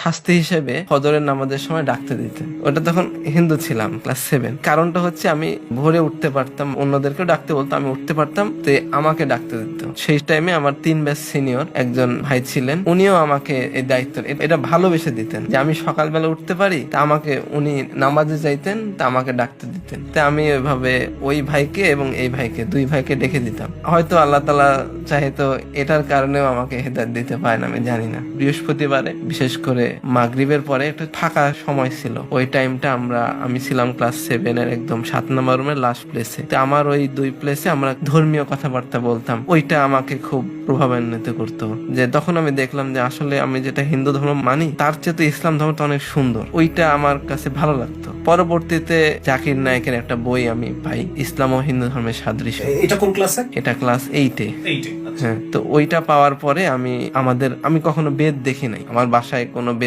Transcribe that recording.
শাস্তি হিসেবে ফজরের নামাজের সময় ডাকতে দিতেন। ওটা তখন হিন্দু ছিলাম, ক্লাস 7। কারণটা হচ্ছে আমি ভোরে উঠতে পারতাম, অন্যদেরকেও ডাকতে বলতো, আমি উঠতে পারতাম, তো আমাকে ডাকতে দিত। সেই টাইমে আমার 3 ব্যাচ সিনিয়র একজন ভাই ছিলেন, উনিও আমাকে এই দায়িত্ব এটা ভালোবেসে দিতেন যে আমি সকালবেলা উঠতে পারি, তা আমাকে উনি নামাজে যাইতেন, তা আমাকে ডাকতে দিতেন। তা আমি ওইভাবে ওই ভাইকে এবং এই ভাইকে, 2 ভাইকে ডেকে দিতাম। হয়তো আল্লাহ তাআলা চাহে তো এটার কারণেও আমাকে হেদায়েত দিতে পারেন, আমি জানি না। বৃহস্পতিবারে বিশেষ করে মাগরিবের পরে একটু ফাঁকা সময় ছিল, ওই টাইমটা আমি ছিলাম ক্লাস 7 এর একদম 7 নম্বর রুমের লাস্ট প্লেসে। তো আমার ওই 2 প্লেসে আমরা ধর্মীয় কথাবার্তা বলতাম। ওইটা আমাকে খুব প্রভাবান্বিত করতো, যে তখন আমি দেখলাম যে আসলে আমি যেটা হিন্দু ধর্ম মানি তার চেয়ে তো ইসলাম ধর্মটা অনেক সুন্দর। ওইটা আমার কাছে ভালো লাগতো। পরবর্তীতে জাকির নায়েকের একটা বই আমি পাই, ইসলাম ও হিন্দু ধর্মের সাদৃশ্য। এটা কোন ক্লাসে? এটা ক্লাস 8-এ। আচ্ছা। হ্যাঁ, তো ওইটা পাওয়ার পরে আমি কখনো বেদ দেখি নাই, আমার বাসায় কোনো বেদ